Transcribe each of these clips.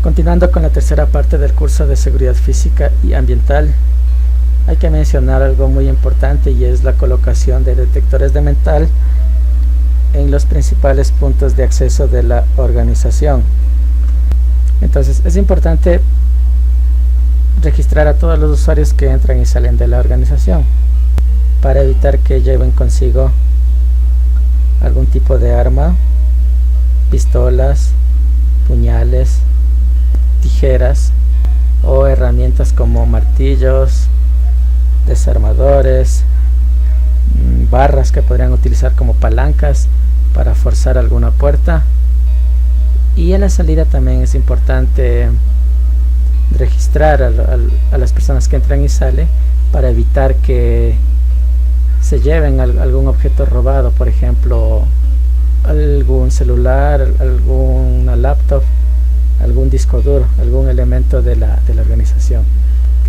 Continuando con la tercera parte del curso de seguridad física y ambiental, hay que mencionar algo muy importante, y es la colocación de detectores de metal en los principales puntos de acceso de la organización. Entonces es importante registrar a todos los usuarios que entran y salen de la organización para evitar que lleven consigo algún tipo de arma, pistolas, puñales, tijeras o herramientas como martillos, desarmadores, barras que podrían utilizar como palancas para forzar alguna puerta. Y en la salida también es importante registrar a las personas que entran y salen para evitar que se lleven algún objeto robado, por ejemplo algún celular, alguna laptop, algún disco duro, algún elemento de la organización.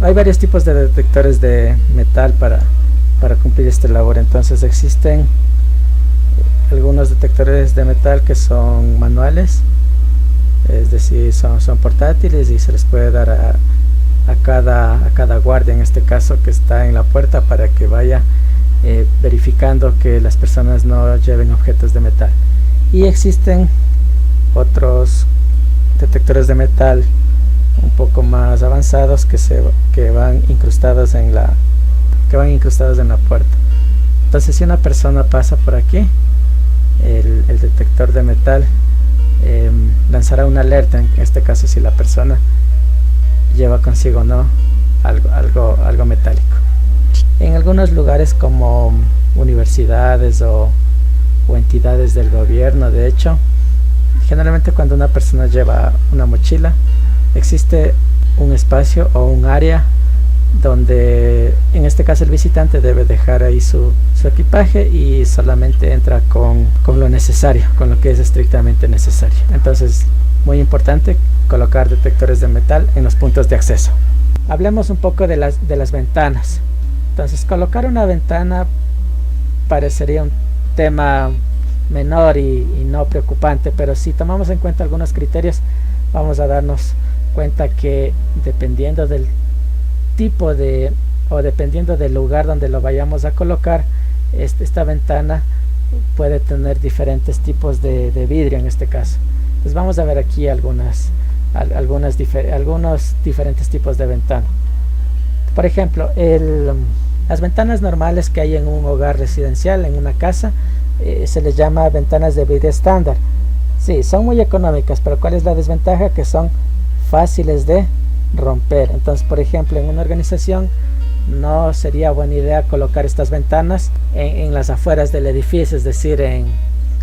Hay varios tipos de detectores de metal para cumplir esta labor. Entonces existen algunos detectores de metal que son manuales, es decir, son portátiles y se les puede dar a cada guardia, en este caso, que está en la puerta, para que vaya verificando que las personas no lleven objetos de metal. Y existen otros detectores de metal un poco más avanzados que van incrustados en la puerta. Entonces, si una persona pasa por aquí, el detector de metal lanzará una alerta, en este caso si la persona lleva consigo o no algo metálico. En algunos lugares como universidades o entidades del gobierno, de hecho, generalmente cuando una persona lleva una mochila, existe un espacio o un área donde, en este caso, el visitante debe dejar ahí su equipaje y solamente entra con lo necesario, con lo que es estrictamente necesario. Entonces, muy importante colocar detectores de metal en los puntos de acceso. Hablemos un poco de las ventanas. Entonces, colocar una ventana parecería un tema menor y no preocupante, pero si tomamos en cuenta algunos criterios, vamos a darnos cuenta que dependiendo del tipo o dependiendo del lugar donde lo vayamos a colocar, esta ventana puede tener diferentes tipos de vidrio, en este caso. Entonces vamos a ver aquí algunos diferentes tipos de ventana. Por ejemplo, las ventanas normales que hay en un hogar residencial, en una casa, se les llama ventanas de vidrio estándar. Sí, son muy económicas, pero ¿cuál es la desventaja? Que son fáciles de romper. Entonces, por ejemplo, en una organización no sería buena idea colocar estas ventanas en las afueras del edificio, es decir, en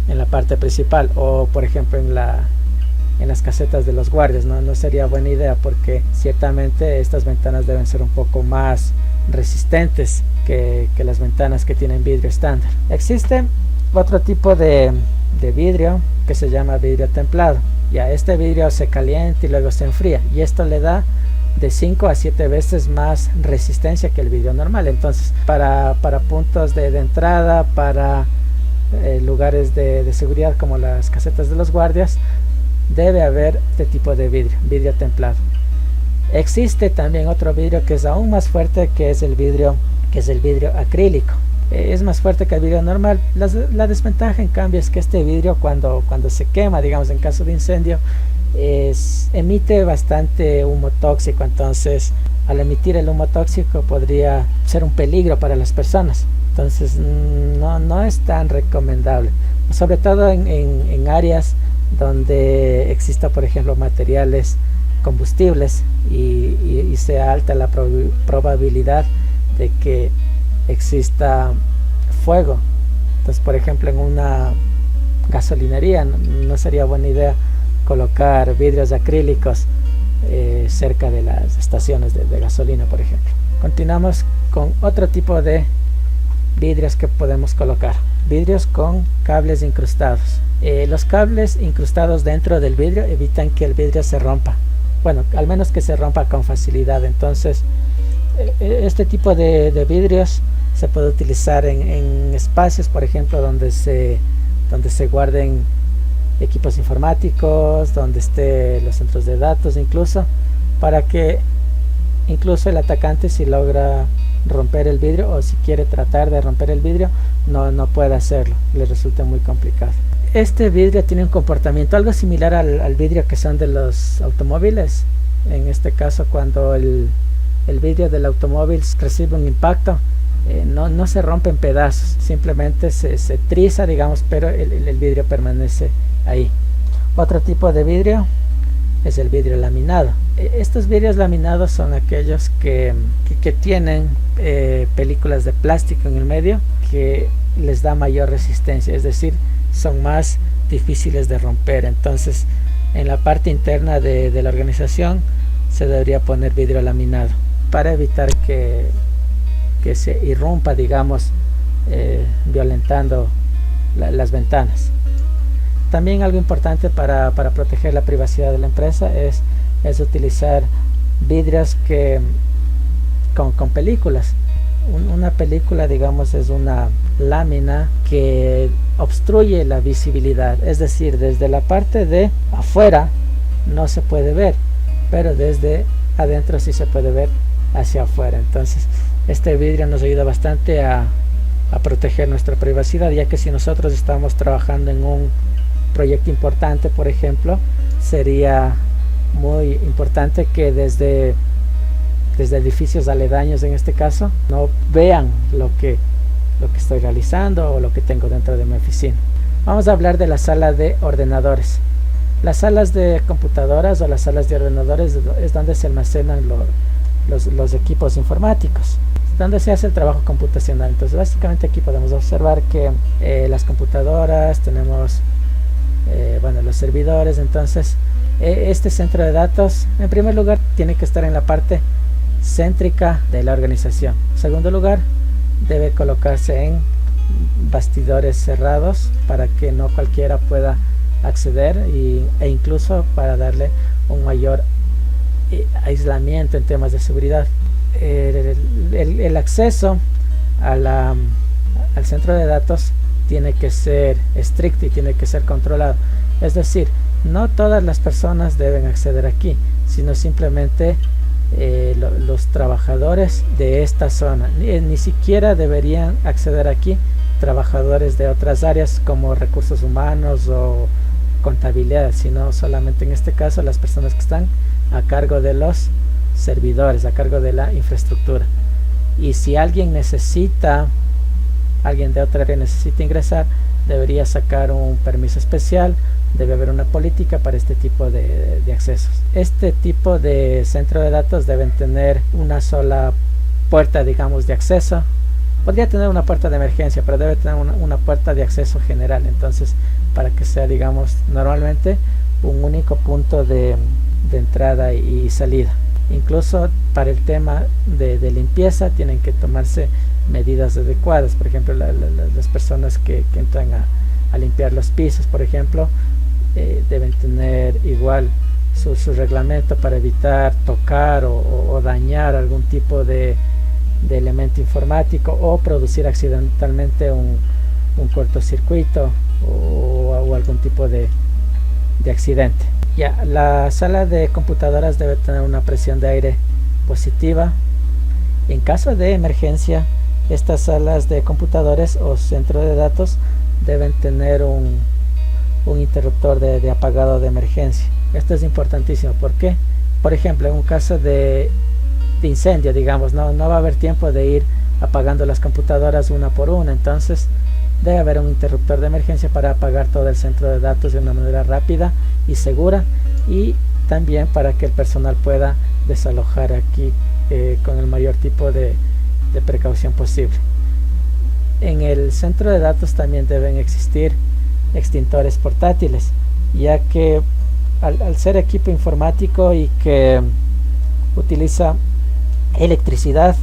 la parte principal, o por ejemplo en las casetas de los guardias. No sería buena idea, porque ciertamente estas ventanas deben ser un poco más resistentes que las ventanas que tienen vidrio estándar. Existe otro tipo de vidrio que se llama vidrio templado. Ya este vidrio se calienta y luego se enfría, y esto le da de 5 a 7 veces más resistencia que el vidrio normal. Entonces, para puntos de entrada, para lugares de seguridad como las casetas de los guardias, debe haber este tipo de vidrio templado. Existe también otro vidrio que es aún más fuerte, que es el vidrio acrílico. Es más fuerte que el vidrio normal. La desventaja, en cambio, es que este vidrio cuando se quema, digamos en caso de incendio, emite bastante humo tóxico. Entonces, al emitir el humo tóxico podría ser un peligro para las personas. Entonces no es tan recomendable, sobre todo en áreas donde exista, por ejemplo, materiales combustibles y sea alta la probabilidad de que exista fuego. Entonces, por ejemplo, en una gasolinería no sería buena idea colocar vidrios acrílicos cerca de las estaciones de gasolina, por ejemplo. Continuamos con otro tipo de vidrios que podemos colocar: vidrios con cables incrustados. Los cables incrustados dentro del vidrio evitan que el vidrio se rompa, bueno, al menos que se rompa con facilidad. Entonces, este tipo de vidrios se puede utilizar en espacios, por ejemplo, donde se guarden equipos informáticos, donde esté los centros de datos incluso, para que incluso el atacante, si logra romper el vidrio o si quiere tratar de romper el vidrio, no puede hacerlo, le resulta muy complicado. Este vidrio tiene un comportamiento algo similar al vidrio que son de los automóviles. En este caso, cuando el vidrio del automóvil recibe un impacto, no se rompe en pedazos, simplemente se triza, digamos, pero el vidrio permanece ahí. Otro tipo de vidrio es el vidrio laminado. Estos vidrios laminados son aquellos que tienen películas de plástico en el medio, que les da mayor resistencia, es decir, son más difíciles de romper. Entonces, en la parte interna de la organización se debería poner vidrio laminado para evitar que se irrumpa, digamos, violentando las ventanas. También algo importante para proteger la privacidad de la empresa es utilizar vidrios con películas. Una película, digamos, es una lámina que obstruye la visibilidad, es decir, desde la parte de afuera no se puede ver, pero desde adentro sí se puede ver hacia afuera. Entonces este vidrio nos ayuda bastante a proteger nuestra privacidad, ya que si nosotros estamos trabajando en un proyecto importante, por ejemplo, sería muy importante que desde edificios aledaños, en este caso, no vean lo que estoy realizando o lo que tengo dentro de mi oficina. Vamos a hablar de la sala de ordenadores. Las salas de computadoras o las salas de ordenadores es donde se almacenan los equipos informáticos, donde se hace el trabajo computacional. Entonces básicamente aquí podemos observar que las computadoras, tenemos los servidores. Entonces este centro de datos, en primer lugar, tiene que estar en la parte céntrica de la organización. En segundo lugar, debe colocarse en bastidores cerrados para que no cualquiera pueda acceder e incluso para darle un mayor aislamiento en temas de seguridad. El acceso al centro de datos tiene que ser estricto y tiene que ser controlado, es decir, no todas las personas deben acceder aquí, sino simplemente los trabajadores de esta zona. Ni siquiera deberían acceder aquí trabajadores de otras áreas como recursos humanos o contabilidad, sino solamente en este caso las personas que están a cargo de los servidores, a cargo de la infraestructura. Y si alguien de otra área necesita ingresar, debería sacar un permiso especial. Debe haber una política para este tipo de accesos. Este tipo de centro de datos deben tener una sola puerta, digamos, de acceso. Podría tener una puerta de emergencia, pero debe tener una puerta de acceso general. Entonces, para que sea, digamos, normalmente un único punto de entrada y salida. Incluso para el tema de limpieza tienen que tomarse medidas adecuadas. Por ejemplo, las personas que entran a limpiar los pisos, por ejemplo, deben tener igual su reglamento para evitar tocar o dañar algún tipo de elemento informático o producir accidentalmente un cortocircuito o algún tipo de accidente. La sala de computadoras debe tener una presión de aire positiva. En caso de emergencia, estas salas de computadores o centro de datos deben tener un interruptor de apagado de emergencia. Esto es importantísimo. ¿Por qué? Por ejemplo, en un caso de incendio, digamos, no va a haber tiempo de ir apagando las computadoras una por una. Entonces debe haber un interruptor de emergencia para apagar todo el centro de datos de una manera rápida y segura, y también para que el personal pueda desalojar aquí con el mayor tipo de precaución posible. En el centro de datos también deben existir extintores portátiles, ya que al ser equipo informático y que utiliza electricidad,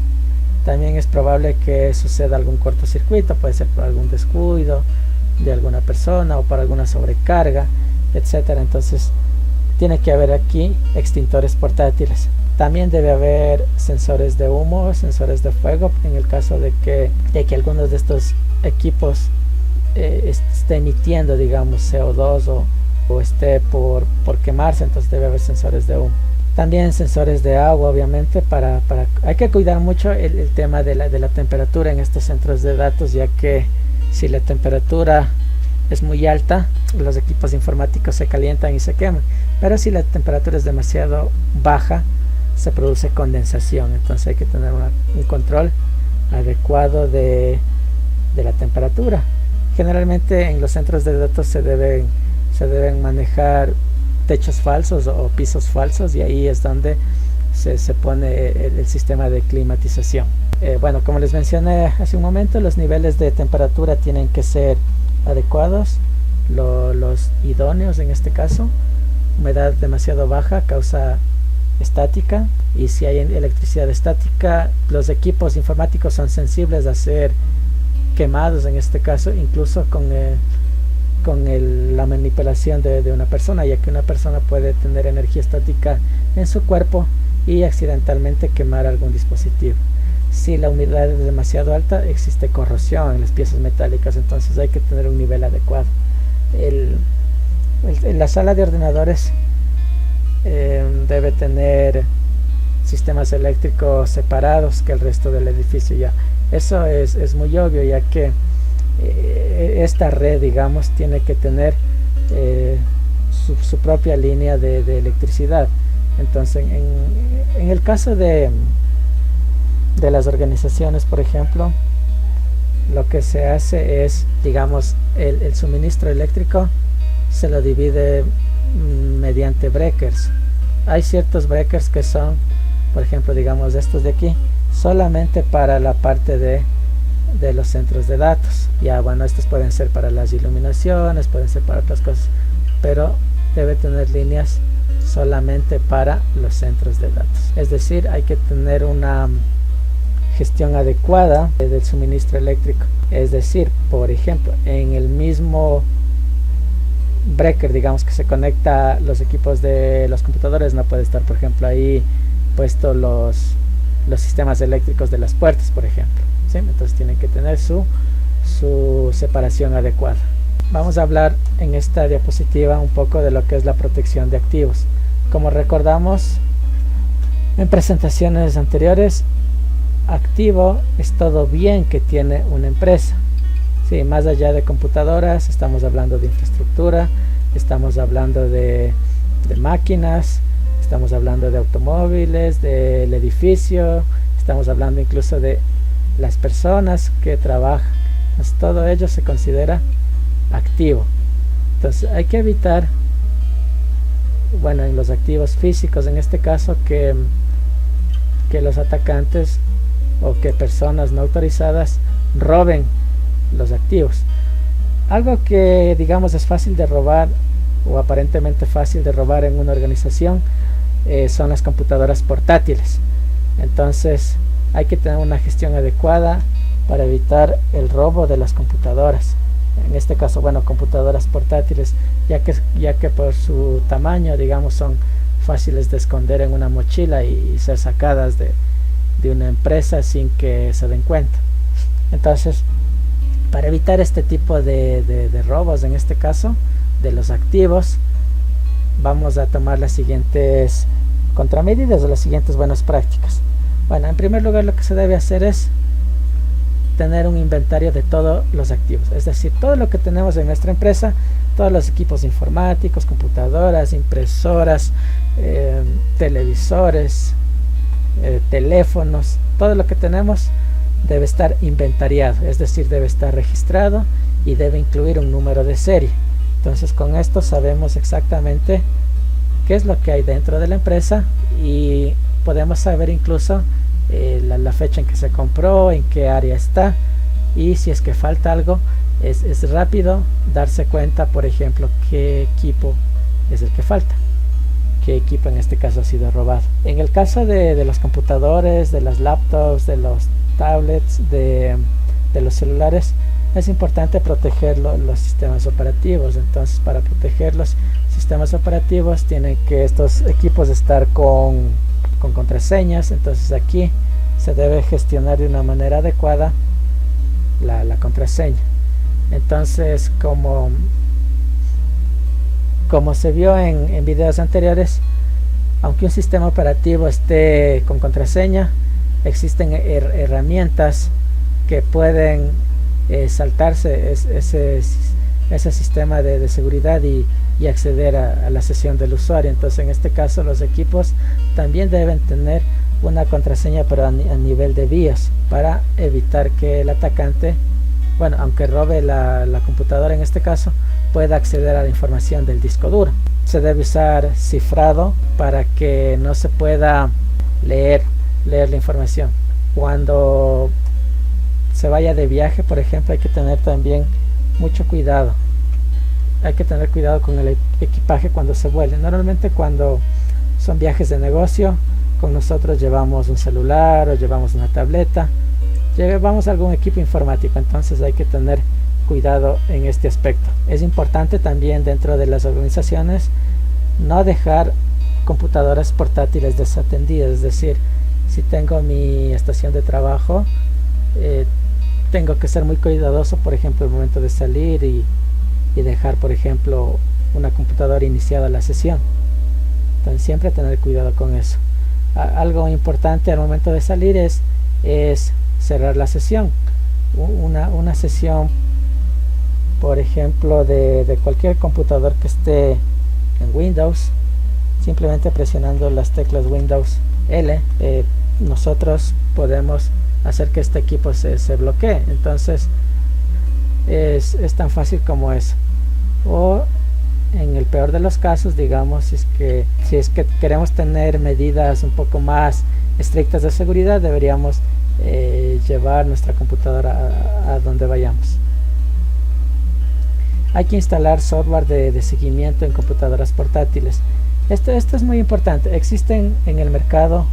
también es probable que suceda algún cortocircuito. Puede ser por algún descuido de alguna persona o por alguna sobrecarga, etcétera. Entonces tiene que haber aquí extintores portátiles. También debe haber sensores de humo, sensores de fuego, en el caso de que algunos de estos equipos esté emitiendo, digamos, CO2 o esté por quemarse, entonces debe haber sensores de humo. También sensores de agua, obviamente, hay que cuidar mucho el tema de la temperatura en estos centros de datos, ya que si la temperatura es muy alta, los equipos informáticos se calientan y se queman, pero si la temperatura es demasiado baja, se produce condensación. Entonces hay que tener un control adecuado de la temperatura. Generalmente en los centros de datos se deben manejar techos falsos o pisos falsos, y ahí es donde se pone el sistema de climatización. Bueno, como les mencioné hace un momento, los niveles de temperatura tienen que ser adecuados, los idóneos en este caso. Humedad demasiado baja causa estática, y si hay electricidad estática, los equipos informáticos son sensibles a ser quemados, en este caso incluso con la manipulación de una persona, ya que una persona puede tener energía estática en su cuerpo y accidentalmente quemar algún dispositivo. Si la humedad es demasiado alta, existe corrosión en las piezas metálicas, entonces hay que tener un nivel adecuado. La sala de ordenadores debe tener sistemas eléctricos separados que el resto del edificio. Ya eso es muy obvio, ya que esta red, digamos, tiene que tener su propia línea de electricidad. Entonces en el caso de las organizaciones, por ejemplo, lo que se hace es, digamos, el suministro eléctrico se lo divide mediante breakers. Hay ciertos breakers que son, por ejemplo, digamos estos de aquí, solamente para la parte de los centros de datos. Ya, bueno, estos pueden ser para las iluminaciones, pueden ser para otras cosas, pero debe tener líneas solamente para los centros de datos. Es decir, hay que tener una gestión adecuada del suministro eléctrico. Es decir, por ejemplo, en el mismo breaker, digamos, que se conecta los equipos de los computadores, no puede estar, por ejemplo, ahí puesto los sistemas eléctricos de las puertas, por ejemplo, ¿sí? Entonces tienen que tener su separación adecuada. Vamos a hablar en esta diapositiva un poco de lo que es la protección de activos. Como recordamos en presentaciones anteriores, activo es todo bien que tiene una empresa. Sí, más allá de computadoras, estamos hablando de infraestructura, estamos hablando de máquinas, estamos hablando de automóviles, del edificio, estamos hablando incluso de las personas que trabajan. Entonces, todo ello se considera activo. Entonces hay que evitar, bueno, en los activos físicos en este caso, que los atacantes o que personas no autorizadas roben los activos. Algo que, digamos, es fácil de robar, o aparentemente fácil de robar en una organización, son las computadoras portátiles. Entonces hay que tener una gestión adecuada para evitar el robo de las computadoras. En este caso, bueno, computadoras portátiles, ya que por su tamaño, digamos, son fáciles de esconder en una mochila y ser sacadas de una empresa sin que se den cuenta. Entonces, para evitar este tipo de robos, en este caso de los activos, vamos a tomar las siguientes contramedidas o las siguientes buenas prácticas. Bueno, en primer lugar, lo que se debe hacer es tener un inventario de todos los activos, es decir, todo lo que tenemos en nuestra empresa, todos los equipos informáticos, computadoras, impresoras, televisores, teléfonos, todo lo que tenemos debe estar inventariado, es decir, debe estar registrado y debe incluir un número de serie. Entonces, con esto sabemos exactamente qué es lo que hay dentro de la empresa y podemos saber incluso la fecha en que se compró, en qué área está, y si es que falta algo, es rápido darse cuenta, por ejemplo, qué equipo es el que falta, qué equipo en este caso ha sido robado. En el caso de los computadores, de las laptops, de los tablets, de los celulares, es importante proteger los sistemas operativos. Entonces, para proteger los sistemas operativos tienen que estos equipos estar con contraseñas. Entonces aquí se debe gestionar de una manera adecuada la contraseña. Entonces, como se vio en videos anteriores, aunque un sistema operativo esté con contraseña, existen herramientas que pueden saltarse ese sistema de seguridad y acceder a la sesión del usuario. Entonces, en este caso, los equipos también deben tener una contraseña, pero a nivel de BIOS, para evitar que el atacante, bueno, aunque robe la computadora en este caso, pueda acceder a la información del disco duro. Se debe usar cifrado para que no se pueda leer la información. Cuando se vaya de viaje, por ejemplo, hay que tener también mucho cuidado. Hay que tener cuidado con el equipaje cuando se vuele. Normalmente cuando son viajes de negocio, con nosotros llevamos un celular o llevamos una tableta, llevamos algún equipo informático, entonces hay que tener cuidado en este aspecto. Es importante también dentro de las organizaciones no dejar computadoras portátiles desatendidas, es decir, si tengo mi estación de trabajo, tengo que ser muy cuidadoso, por ejemplo, el momento de salir y dejar, por ejemplo, una computadora iniciada la sesión. Entonces siempre tener cuidado con eso. Algo importante al momento de salir es cerrar la sesión. Una sesión, por ejemplo, de cualquier computador que esté en Windows, simplemente presionando las teclas Windows L, nosotros podemos hacer que este equipo se bloquee. Entonces es tan fácil como eso. O en el peor de los casos, digamos, si es que queremos tener medidas un poco más estrictas de seguridad, deberíamos llevar nuestra computadora a donde vayamos. Hay que instalar software de seguimiento en computadoras portátiles. Esto es muy importante. Existen en el mercado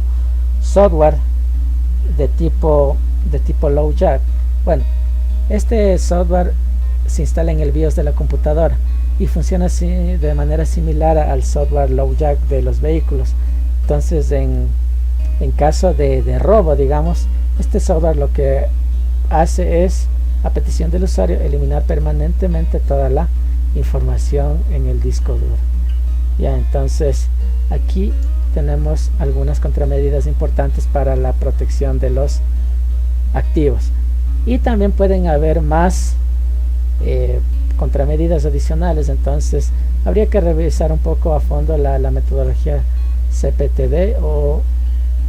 software de tipo LoJack. Bueno, este software se instala en el BIOS de la computadora y funciona así de manera similar al software LoJack de los vehículos. Entonces, en caso de robo, digamos, este software lo que hace es, a petición del usuario, eliminar permanentemente toda la información en el disco duro. Ya, entonces aquí tenemos algunas contramedidas importantes para la protección de los activos, y también pueden haber más contramedidas adicionales. Entonces habría que revisar un poco a fondo la metodología CPTD o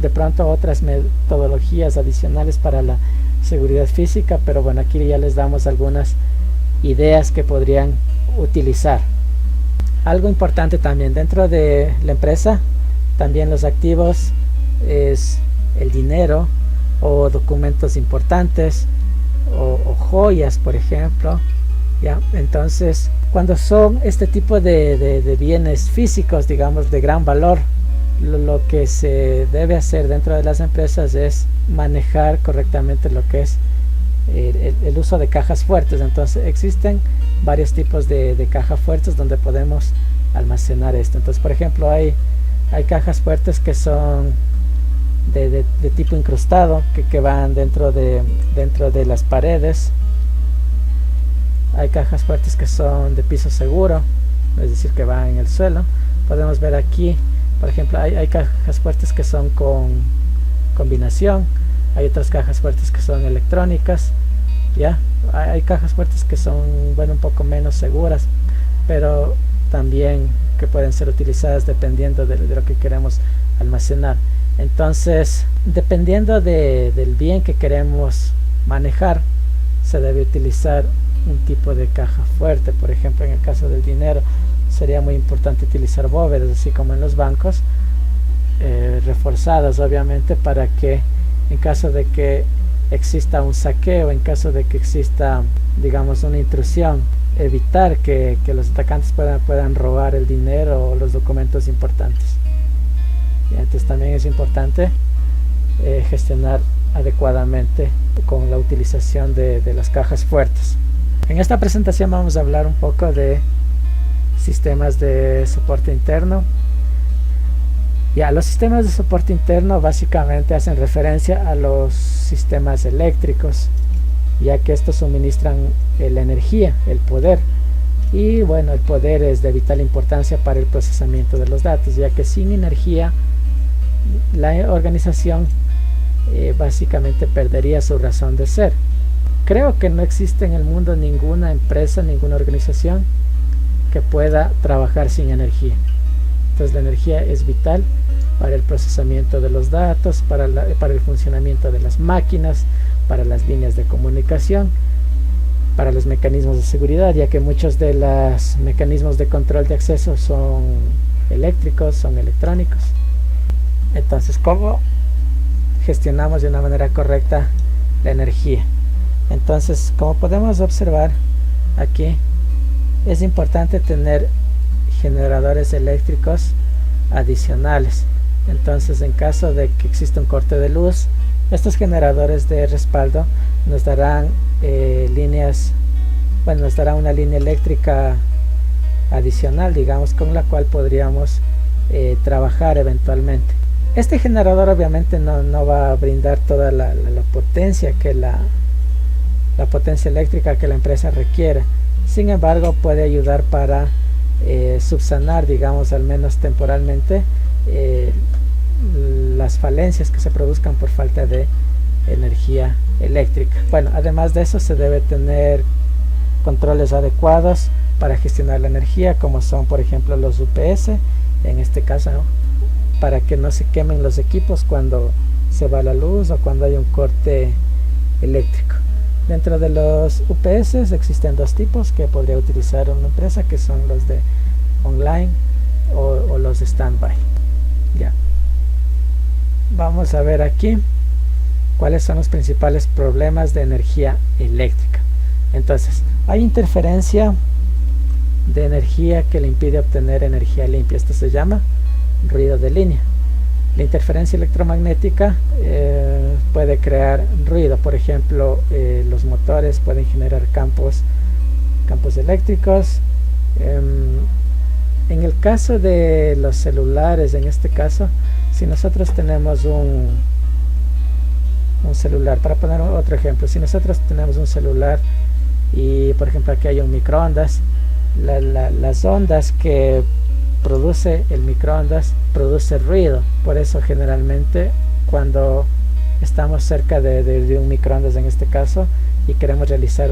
de pronto otras metodologías adicionales para la seguridad física, pero bueno, aquí ya les damos algunas ideas que podrían utilizar. Algo importante también dentro de la empresa, también los activos es el dinero o documentos importantes o joyas, por ejemplo. ¿Ya? Entonces, cuando son este tipo de bienes físicos, digamos, de gran valor, lo que se debe hacer dentro de las empresas es manejar correctamente lo que es el uso de cajas fuertes. Entonces existen varios tipos de cajas fuertes donde podemos almacenar esto. Entonces, por ejemplo, hay cajas fuertes que son de tipo incrustado, que van dentro de las paredes. Hay cajas fuertes que son de piso seguro, es decir, que van en el suelo. Podemos ver aquí, por ejemplo, hay cajas fuertes que son con combinación, hay otras cajas fuertes que son electrónicas, ¿ya? Hay cajas fuertes que son, bueno, un poco menos seguras, pero también que pueden ser utilizadas dependiendo de lo que queremos almacenar. Entonces, dependiendo del bien que queremos manejar, se debe utilizar un tipo de caja fuerte. Por ejemplo, en el caso del dinero, sería muy importante utilizar bóvedas, así como en los bancos, reforzadas obviamente, para que en caso de que exista un saqueo, en caso de que exista, digamos, una intrusión, evitar que los atacantes puedan robar el dinero o los documentos importantes. Y entonces también es importante gestionar adecuadamente con la utilización de las cajas fuertes. En esta presentación vamos a hablar un poco de sistemas de soporte interno. Ya, los sistemas de soporte interno básicamente hacen referencia a los sistemas eléctricos, ya que estos suministran la energía, el poder. Y bueno, el poder es de vital importancia para el procesamiento de los datos, ya que sin energía la organización básicamente perdería su razón de ser. Creo que no existe en el mundo ninguna empresa, ninguna organización que pueda trabajar sin energía. Entonces la energía es vital para el procesamiento de los datos, para el funcionamiento de las máquinas, para las líneas de comunicación, para los mecanismos de seguridad, ya que muchos de los mecanismos de control de acceso son eléctricos, son electrónicos. Entonces, ¿cómo gestionamos de una manera correcta la energía? Entonces, como podemos observar aquí, es importante tener generadores eléctricos adicionales. Entonces, en caso de que exista un corte de luz, estos generadores de respaldo nos darán nos dará una línea eléctrica adicional, digamos, con la cual podríamos trabajar eventualmente. Este generador obviamente no va a brindar toda la potencia que la potencia eléctrica que la empresa requiere. Sin embargo, puede ayudar para subsanar, digamos, al menos temporalmente, las falencias que se produzcan por falta de energía eléctrica. Bueno, además de eso, se debe tener controles adecuados para gestionar la energía, como son, por ejemplo, los UPS, en este caso, ¿no?, para que no se quemen los equipos cuando se va la luz o cuando hay un corte eléctrico. Dentro de los UPS existen dos tipos que podría utilizar una empresa, que son los de online o los de standby. Ya. Vamos a ver aquí cuáles son los principales problemas de energía eléctrica. Entonces, hay interferencia de energía que le impide obtener energía limpia. Esto se llama ruido de línea. La interferencia electromagnética puede crear ruido. Por ejemplo, los motores pueden generar campos eléctricos. En el caso de los celulares, en este caso, si nosotros tenemos un celular, para poner otro ejemplo, si nosotros tenemos un celular y por ejemplo aquí hay un microondas, las ondas que produce el microondas produce ruido. Por eso generalmente cuando estamos cerca de un microondas, en este caso, y queremos realizar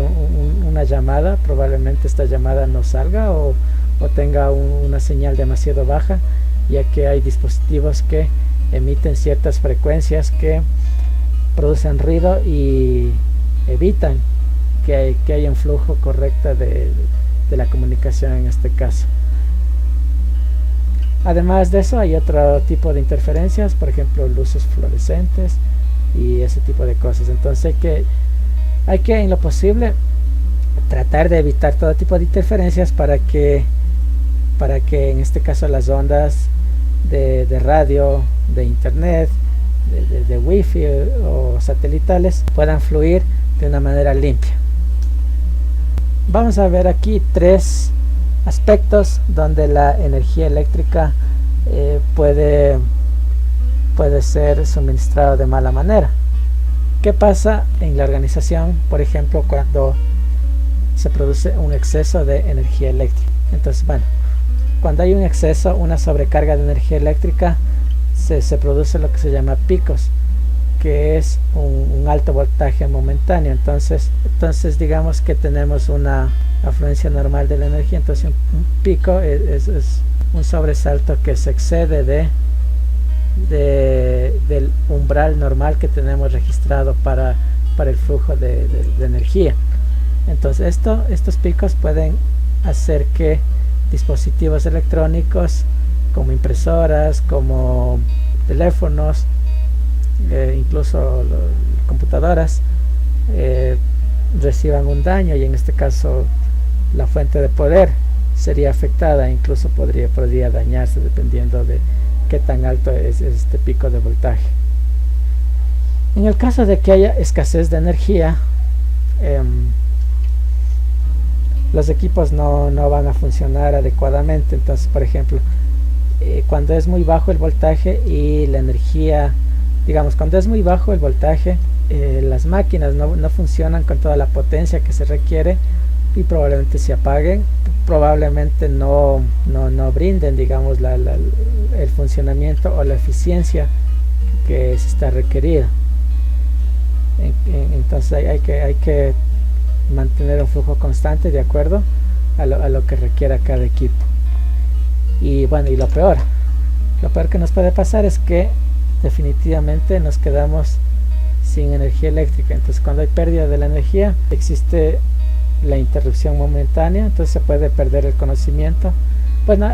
una llamada, probablemente esta llamada no salga o tenga una señal demasiado baja, ya que hay dispositivos que emiten ciertas frecuencias que producen ruido y evitan que haya un flujo correcto de la comunicación en este caso. Además de eso, hay otro tipo de interferencias, por ejemplo luces fluorescentes y ese tipo de cosas. Entonces hay que en lo posible tratar de evitar todo tipo de interferencias para que en este caso las ondas de radio, de internet, de wifi o satelitales puedan fluir de una manera limpia. Vamos a ver aquí tres aspectos donde la energía eléctrica puede ser suministrada de mala manera. ¿Qué pasa en la organización, por ejemplo, cuando se produce un exceso de energía eléctrica? Entonces, bueno, cuando hay un exceso, una sobrecarga de energía eléctrica, se produce lo que se llama picos, que es un alto voltaje momentáneo. Entonces digamos que tenemos una afluencia normal de la energía. Entonces un pico es un sobresalto que se excede del umbral normal que tenemos registrado para el flujo de energía. Entonces estos picos pueden hacer que dispositivos electrónicos como impresoras, como teléfonos, incluso computadoras, reciban un daño, y en este caso la fuente de poder sería afectada, incluso podría dañarse dependiendo de qué tan alto es este pico de voltaje. En el caso de que haya escasez de energía, los equipos no van a funcionar adecuadamente. Entonces, por ejemplo, cuando es muy bajo el voltaje y la energía, digamos, cuando es muy bajo el voltaje las máquinas no funcionan con toda la potencia que se requiere y probablemente se apaguen, probablemente no brinden, digamos, el funcionamiento o la eficiencia que se está requerida. Entonces hay que mantener un flujo constante de acuerdo a lo que requiera cada equipo. Y bueno, y lo peor que nos puede pasar es que definitivamente nos quedamos sin energía eléctrica. Entonces cuando hay pérdida de la energía existe la interrupción momentánea, entonces se puede perder el conocimiento. Bueno,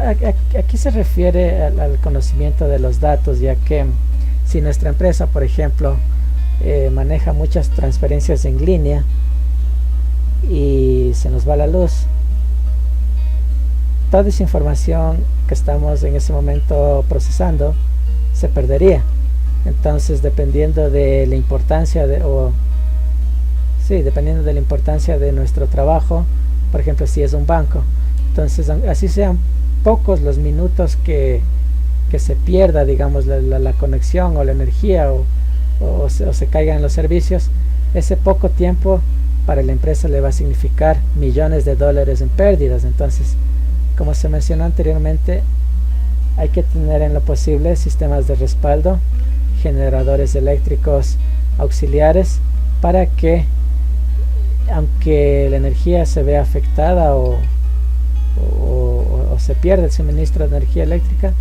aquí se refiere al conocimiento de los datos, ya que si nuestra empresa, por ejemplo, maneja muchas transferencias en línea y se nos va la luz, toda esa información que estamos en ese momento procesando se perdería. Entonces, dependiendo de la importancia de nuestro trabajo, por ejemplo, si es un banco, entonces así sean pocos los minutos que se pierda, digamos, la conexión o la energía o se caigan los servicios, ese poco tiempo para la empresa le va a significar millones de dólares en pérdidas. Entonces, como se mencionó anteriormente, hay que tener en lo posible sistemas de respaldo, generadores eléctricos auxiliares, para que aunque la energía se vea afectada o se pierda el suministro de energía eléctrica,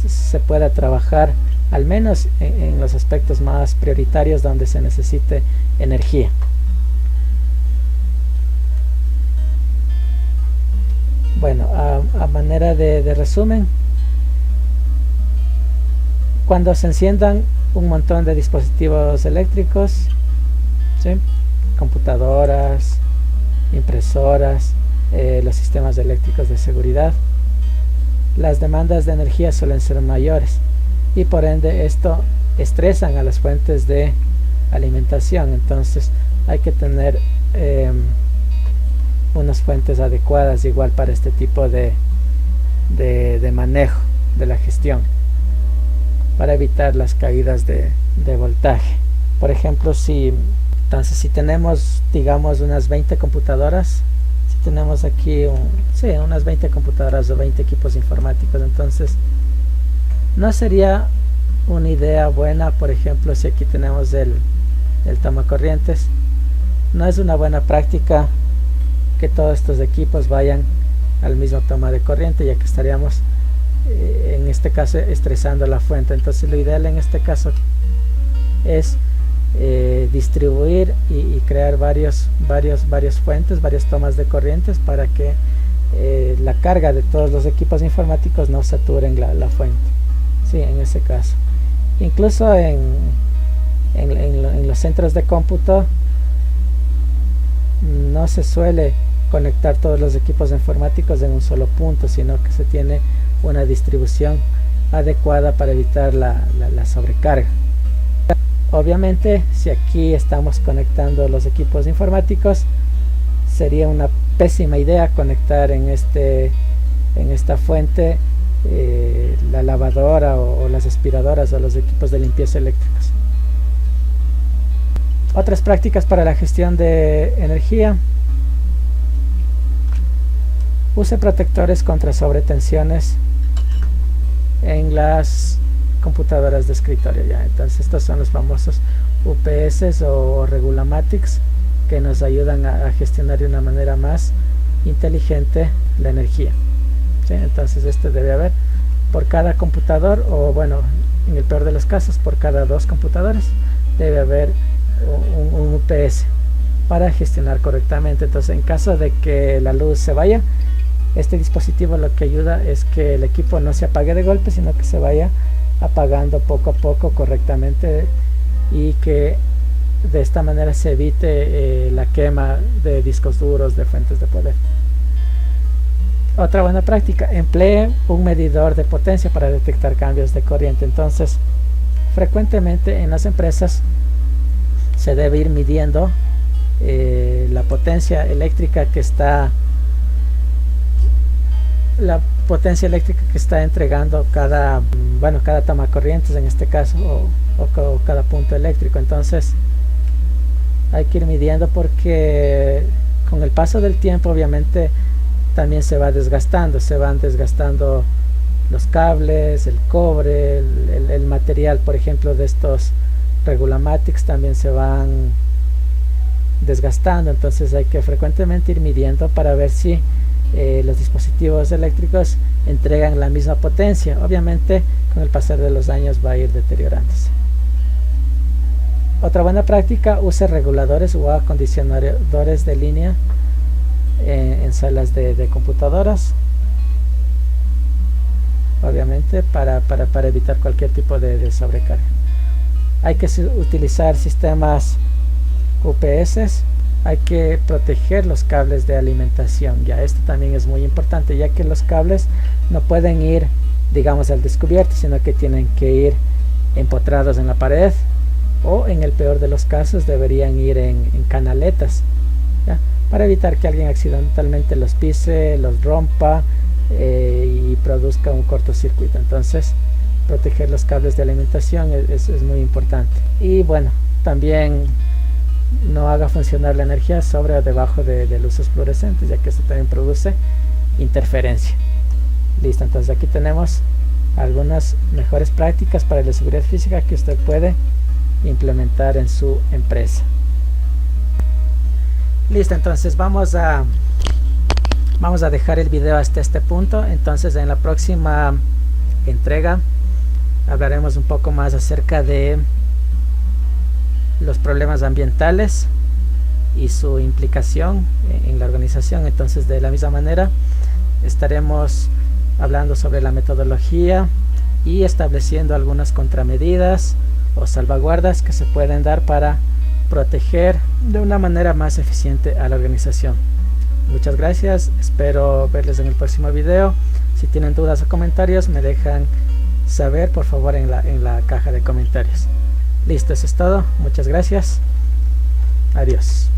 se pueda trabajar al menos en los aspectos más prioritarios donde se necesite energía. Bueno, a manera de resumen, cuando se enciendan un montón de dispositivos eléctricos, ¿sí?, computadoras, impresoras, los sistemas eléctricos de seguridad, las demandas de energía suelen ser mayores y por ende esto estresan a las fuentes de alimentación. Entonces hay que tener unas fuentes adecuadas igual para este tipo de manejo de la gestión, para evitar las caídas de voltaje. Por ejemplo, si tenemos, digamos, unas 20 computadoras, si tenemos aquí unas 20 computadoras o 20 equipos informáticos, entonces no sería una idea buena, por ejemplo, si aquí tenemos el tomacorrientes, no es una buena práctica que todos estos equipos vayan al mismo toma de corriente, ya que estaríamos en este caso estresando la fuente. Entonces lo ideal en este caso es distribuir y crear varias fuentes, varias tomas de corrientes, para que la carga de todos los equipos informáticos no saturen la fuente. Sí, en ese caso. Incluso en los centros de cómputo no se suele conectar todos los equipos informáticos en un solo punto, sino que se tiene una distribución adecuada para evitar la sobrecarga. Obviamente, si aquí estamos conectando los equipos informáticos, sería una pésima idea conectar en esta fuente la lavadora o las aspiradoras o los equipos de limpieza eléctricos. Otras prácticas para la gestión de energía: use protectores contra sobretensiones en las computadoras de escritorio. Entonces estos son los famosos UPS o Regulamatics, que nos ayudan a gestionar de una manera más inteligente la energía. ¿Sí? Entonces debe haber por cada computador, o bueno, en el peor de los casos, por cada 2 computadores debe haber un UPS para gestionar correctamente. Entonces, en caso de que la luz se vaya, este dispositivo lo que ayuda es que el equipo no se apague de golpe, sino que se vaya apagando poco a poco correctamente, y que de esta manera se evite la quema de discos duros, de fuentes de poder. Otra buena práctica: emplee un medidor de potencia para detectar cambios de corriente. Entonces, frecuentemente en las empresas se debe ir midiendo la potencia eléctrica que está entregando cada toma corrientes, en este caso, o cada punto eléctrico. Entonces, hay que ir midiendo porque con el paso del tiempo obviamente también se van desgastando los cables, el cobre, el material, por ejemplo, de estos regulamatics también se van desgastando, entonces hay que frecuentemente ir midiendo para ver si los dispositivos eléctricos entregan la misma potencia. Obviamente con el pasar de los años va a ir deteriorándose. Otra buena práctica, use reguladores o acondicionadores de línea en salas de computadoras, obviamente para evitar cualquier tipo de sobrecarga. Hay que utilizar sistemas UPS, hay que proteger los cables de alimentación. Ya esto también es muy importante, ya que los cables no pueden ir, digamos, al descubierto, sino que tienen que ir empotrados en la pared, o en el peor de los casos deberían ir en canaletas, ¿ya? Para evitar que alguien accidentalmente los pise, los rompa y produzca un cortocircuito. Entonces proteger los cables de alimentación es muy importante. Y bueno, también no haga funcionar la energía sobre o debajo de luces fluorescentes, ya que esto también produce interferencia. Listo, entonces aquí tenemos algunas mejores prácticas para la seguridad física que usted puede implementar en su empresa. Listo, entonces vamos a dejar el video hasta este punto. Entonces en la próxima entrega hablaremos un poco más acerca de los problemas ambientales y su implicación en la organización. Entonces de la misma manera estaremos hablando sobre la metodología y estableciendo algunas contramedidas o salvaguardas que se pueden dar para proteger de una manera más eficiente a la organización. Muchas gracias, espero verles en el próximo video. Si tienen dudas o comentarios me dejan saber por favor en la caja de comentarios. Listo, eso es todo, muchas gracias, adiós.